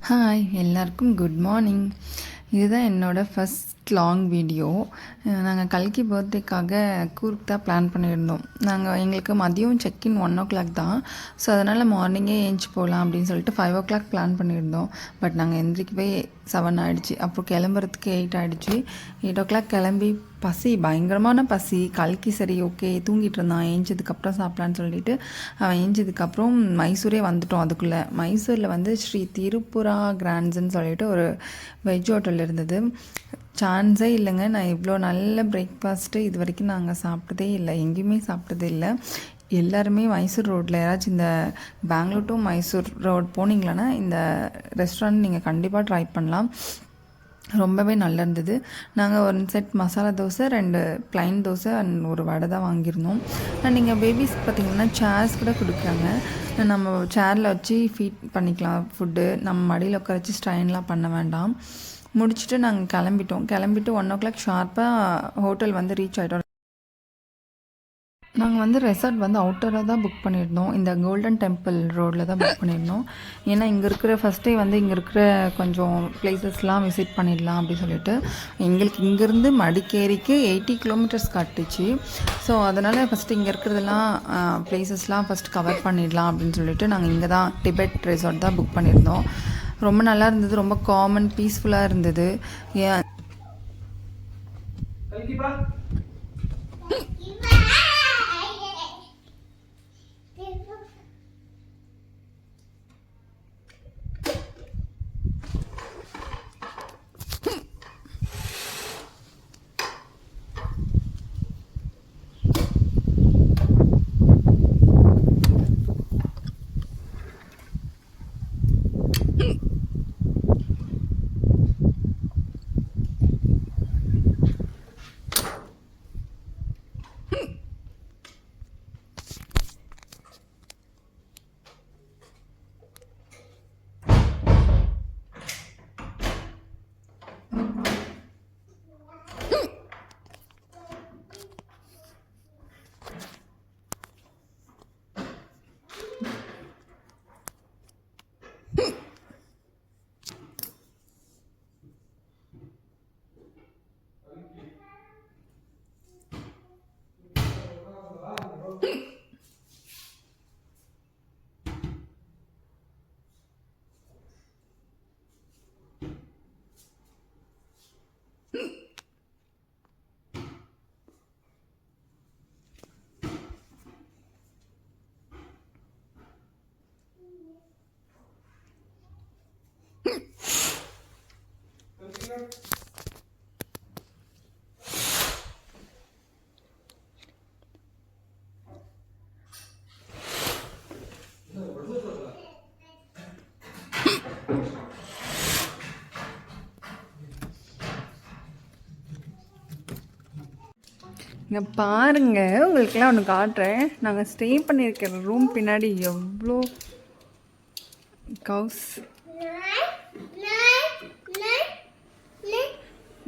Hi எல்லாருக்கும் good morning. இதுதான் என்னோடய ஃபஸ்ட் லாங் வீடியோ. நாங்கள் கல்கி பர்த்டேக்காக கூர்க் தான் பிளான் பண்ணியிருந்தோம். எங்களுக்கு மதியம் செக்இன் 1 o'clock தான். ஸோ அதனால் மார்னிங்கே ஏஞ்சி போகலாம் அப்படின்னு சொல்லிட்டு 5 o'clock பிளான் பண்ணியிருந்தோம். பட் நாங்கள் எந்திரிக்கவே 7 ஆகிடுச்சு. அப்புறம் கிளம்புறதுக்கு 8 ஆகிடுச்சு. 8 o'clock கிளம்பி பயங்கரமான பசி. கல்கி சரி ஓகே தூங்கிட்டு இருந்தான். ஏஞ்சதுக்கப்புறம் சாப்பிட்லான்னு சொல்லிட்டு அவன் ஏஞ்சதுக்கப்புறம் மைசூரே வந்துட்டோம். அதுக்குள்ளே மைசூரில் ஸ்ரீ திருப்புரா கிராண்ட்ஸ்ன்னு சொல்லிட்டு ஒரு வெஜ் ஹோட்டல் இருந்தது. சான்ஸே இல்லைங்க. நான் இவ்வளோ நல்ல பிரேக்ஃபாஸ்ட்டு இது வரைக்கும் நாங்கள் சாப்பிட்டதே இல்லை, எங்கேயுமே சாப்பிட்டதே இல்லை. எல்லாருமே மைசூர் ரோட்டில் யாராச்சும் இந்த பெங்களூர் டு மைசூர் ரோட் போனீங்களன்னா இந்த ரெஸ்டாரண்ட் நீங்கள் கண்டிப்பாக ட்ரை பண்ணலாம். ரொம்பவே நல்லா இருந்தது. நாங்கள் ஒரு set masala dosa, 2 plain dosa and ஒரு வடை தான் வாங்கியிருந்தோம். அண்ட் நீங்கள் பேபிஸ் பார்த்திங்கன்னா சேர்ஸ் கூட கொடுக்குறாங்க. நம்ம சேரில் வச்சு ஃபீட் பண்ணிக்கலாம் ஃபுட்டு. நம்ம மடியில் உட்கார வச்சு ஸ்ட்ரைன்லாம் பண்ண வேண்டாம். முடிச்சுட்டு நாங்கள் கிளம்பிட்டு 1 o'clock ஷார்ப்பாக ஹோட்டல் ரீச் ஆகிட்டோம். நாங்கள் ரெசார்ட் அவுட்டராக தான் புக் பண்ணியிருந்தோம். இந்த கோல்டன் டெம்பிள் ரோடில் தான் புக் பண்ணியிருந்தோம். ஏன்னா இங்கே இருக்கிற ஃபஸ்ட் டே இங்கே இருக்கிற கொஞ்சம் பிளேசஸ்லாம் விசிட் பண்ணிடலாம் அப்படின்னு சொல்லிட்டு எங்களுக்கு இங்கேருந்து மடிக்கேரிக்கு 80 kilometers காட்டுச்சு. ஸோ அதனால் ஃபஸ்ட்டு இங்கே இருக்கிறதெல்லாம் பிளேசஸ்லாம் ஃபஸ்ட்டு கவர் பண்ணிடலாம் அப்படின்னு சொல்லிட்டு நாங்கள் இங்கே தான் டிபெட் ரெசார்ட் தான் புக் பண்ணியிருந்தோம். ரொம்ப நல்லா இருந்தது. ரொம்ப காமன் பீஸ்ஃபுல்லாக இருந்தது. இங்கே பாருங்கள், உங்களுக்கெல்லாம் ஒன்று காட்டுறேன். நாங்கள் ஸ்டே பண்ணியிருக்கிற ரூம் பின்னாடி எவ்வளோ கவுஸ்.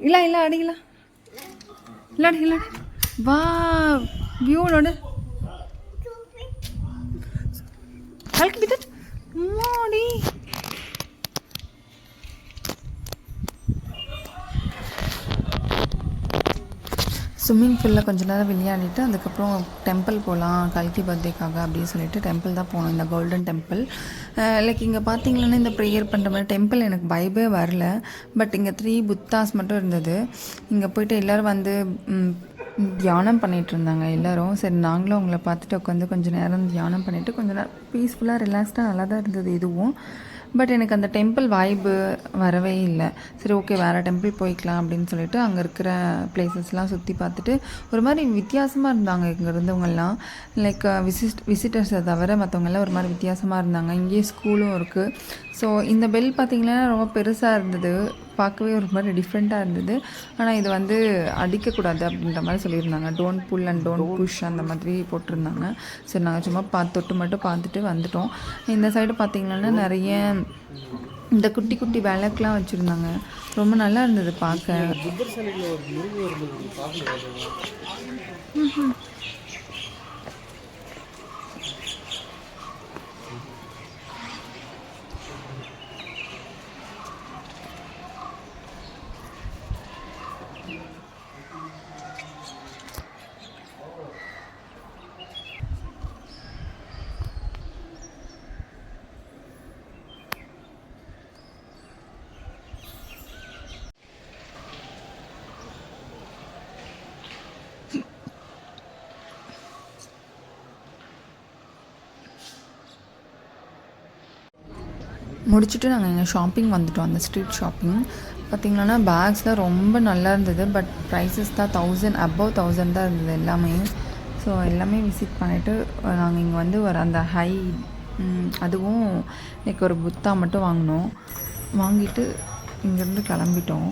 இல்லை இல்லை அடிக்கலாம் இல்லாடி இல்லை. வா வியூனோட கல்கி பித்தட் மாடி. ஸ்விம்மிங் பூலில் கொஞ்ச நேரம் விளையாடிட்டு அதுக்கப்புறம் டெம்பிள் போகலாம் கல்கி பர்த்டேக்காக அப்படின்னு சொல்லிட்டு டெம்பிள் தான் போனோம். இந்த கோல்டன் டெம்பிள் லைக் இங்கே பார்த்தீங்கன்னா இந்த ப்ரேயர் பண்ணுற மாதிரி டெம்பிள் எனக்கு வைபே வரல. பட் இங்கே 3 புத்தாஸ் மட்டும் இருந்தது. இங்கே போய்ட்டு எல்லோரும் தியானம் பண்ணிகிட்டு இருந்தாங்க எல்லோரும். சரி நாங்களும் அவங்கள பார்த்துட்டு உட்காந்து கொஞ்சம் நேரம் தியானம் பண்ணிவிட்டு கொஞ்சம் நேரம் பீஸ்ஃபுல்லாக ரிலாக்ஸ்டாக நல்லா தான் இருந்தது இதுவும். பட் எனக்கு அந்த டெம்பிள் வைப்பு வரவே இல்லை. சரி ஓகே வேறு டெம்பிள் போய்க்கலாம் அப்படின்னு சொல்லிட்டு அங்கே இருக்கிற பிளேசஸ்லாம் சுற்றி பார்த்துட்டு ஒரு மாதிரி வித்தியாசமாக இருந்தாங்க இங்கே இருந்தவங்கெல்லாம். லைக் விசிட்டர்ஸை தவிர மற்றவங்கெல்லாம் ஒரு மாதிரி வித்தியாசமாக இருந்தாங்க. இங்கேயே ஸ்கூலும் இருக்குது. ஸோ இந்த பெல் பார்த்திங்கன்னா ரொம்ப பெருசாக இருந்தது, பார்க்கவே ஒரு மாதிரி டிஃப்ரெண்ட்டாக இருந்தது. ஆனால் இது அடிக்கக்கூடாது அப்படின்ற மாதிரி சொல்லியிருந்தாங்க. Don't pull and don't push அந்த மாதிரி போட்டிருந்தாங்க. சரி நாங்கள் சும்மா தொட்டு மட்டும் பார்த்துட்டு வந்துட்டோம். இந்த சைடு பார்த்திங்கன்னா நிறைய இந்த குட்டி குட்டி விளக்குலாம் வச்சுருந்தாங்க. ரொம்ப நல்லா இருந்தது பார்க்க. முடிச்சுட்டு நாங்கள் எங்கள் ஷாப்பிங் வந்துவிட்டோம், அந்த ஸ்ட்ரீட் ஷாப்பிங். பார்த்திங்கன்னா பேக்ஸ்லாம் ரொம்ப நல்லா இருந்தது. பட் ப்ரைஸஸ் தான் 1000 above 1000 தான் இருந்தது எல்லாமே. ஸோ எல்லாமே விசிட் பண்ணிவிட்டு நாங்கள் இங்கே வந்து ஒரு அந்த அதுவும் லைக் ஒரு புத்தா மட்டும் வாங்கினோம். வாங்கிட்டு இங்கேருந்து கிளம்பிட்டோம்.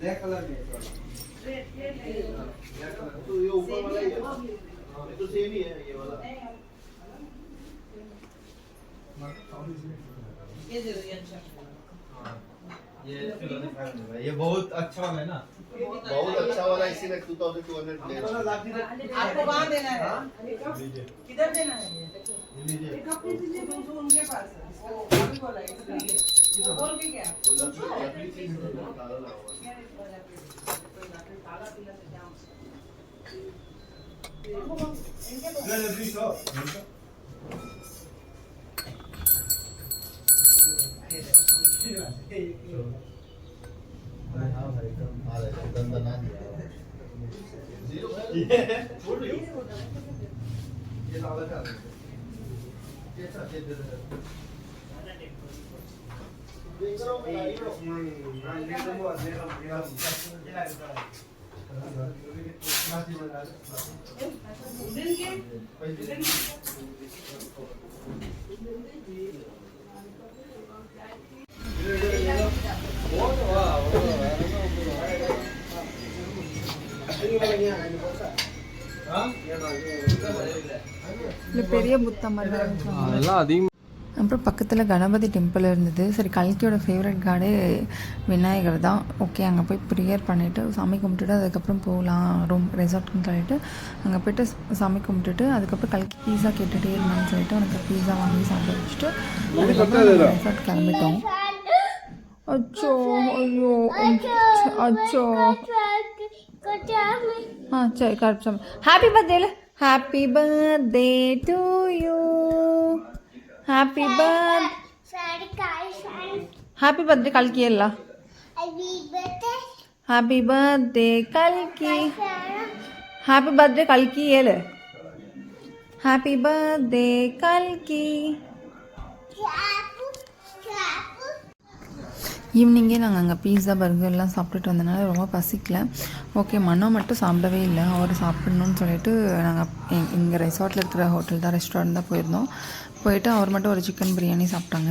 ब्लैक कलर में तो ये ऊपर वाला ही है, ये तो सेम ही है ये वाला। ये बहुत अच्छा वाला है ना, बहुत अच्छा वाला, इसीलिए 2200 आपको कहाँ देना है? किधर देना है? उनके पास है। अभी बोला है, बोल के क्या? இல்லை பெரிய புத்தா மாதிரி அதெல்லாம் அதிகம். அப்புறம் பக்கத்தில் கணபதி டெம்பிள் இருந்தது. சரி, கல்கியோட ஃபேவரட் காடே விநாயகர் தான். ஓகே, அங்கே போய் ப்ரேயர் பண்ணிவிட்டு சாமி கும்பிட்டுட்டு அதுக்கப்புறம் போகலாம் ரெசார்ட்னு சொல்லிட்டு அங்கே போய்ட்டு சாமி கும்பிட்டுட்டு அதுக்கப்புறம் கல்கி பீஸா கேட்டுகிட்டே இருந்தான்னு சொல்லிட்டு உனக்கு பீஸா வாங்கி சாப்பிட வச்சுட்டு அதுக்கப்புறம் ரெசார்ட் கிளம்பிட்டோம். அச்சோ, ஐயோ, அச்சோ. சரி, correct. Happy birthday. Happy birthday to you. Happy birthday கல்கி ಎಲ್ಲ. ஹாப்பி பர்த்டே கல்கி. ஹாப்பி பர்த்டே கல்கி ஏழு. ஹாப்பி பர்த்டே கல்கி. ஈவினிங்கே நாங்கள் அங்கே பீஸா பர்கர்லாம் சாப்பிட்டுட்டு வந்தனால ரொம்ப பசிக்கல. ஓகே, மனோ மட்டும் சாப்பிடவே இல்லை. அவர் சாப்பிட்ணுன்னு சொல்லிட்டு நாங்கள் இங்கே ரெசார்ட்டில் இருக்கிற ஹோட்டல் தான், ரெஸ்டாரண்ட் தான் போயிட்டு அவர் மட்டும் ஒரு சிக்கன் பிரியாணி சாப்பிட்டாங்க.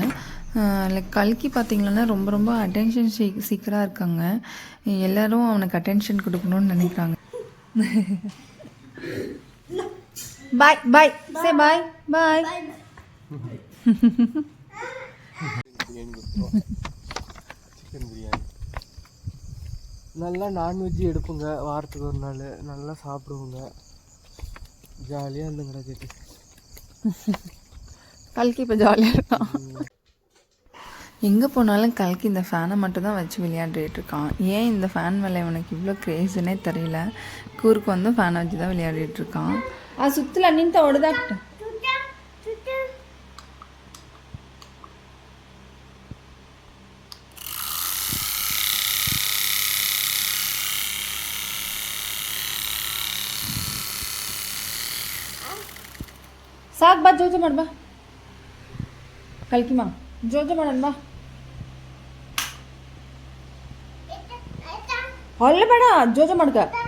லைக் கல்கி பார்த்திங்கன்னா ரொம்ப ரொம்ப அட்டென்ஷன் சீக்கிரமாக இருக்காங்க. எல்லோரும் அவனுக்கு அட்டென்ஷன் கொடுக்கணும்னு நினைக்கிறாங்க. பாய் பாய் சே பாய் பாய். சிக்கன் பிரியாணி நல்லா நான்வெஜ்ஜு எடுப்புங்க, வாரத்துக்கு ஒரு நாள் நல்லா சாப்பிடுவோங்க, ஜாலியாக இருந்துங்கடா கேட்டு. கல்கி இப்போ ஜாலியாக இருக்கான். எங்கே போனாலும் கல்கி இந்த ஃபேனை மட்டும் தான் வச்சு விளையாடிட்டு இருக்கான். ஏன் இந்த ஃபேன் மேலே இவனுக்கு இவ்வளோ க்ரேஸுன்னே தெரியல. கூருக்கு வந்து ஃபேனை வச்சு தான் விளையாடிட்டு இருக்கான். அது சுற்றல நின்று ஓடுதாக்கிட்ட. ಸಾಕು ಬಾ, ಜೋಜೋ ಮಾಡಿ ಬಾ. ಕಲ್ಕಿಮ್ಮ ಜೋಜೋ ಮಾಡೋಣ ಬಾ. ಹೊಳ್ಳೆ ಬೇಡ, ಜೋಜೋ ಮಾಡ್ಕ.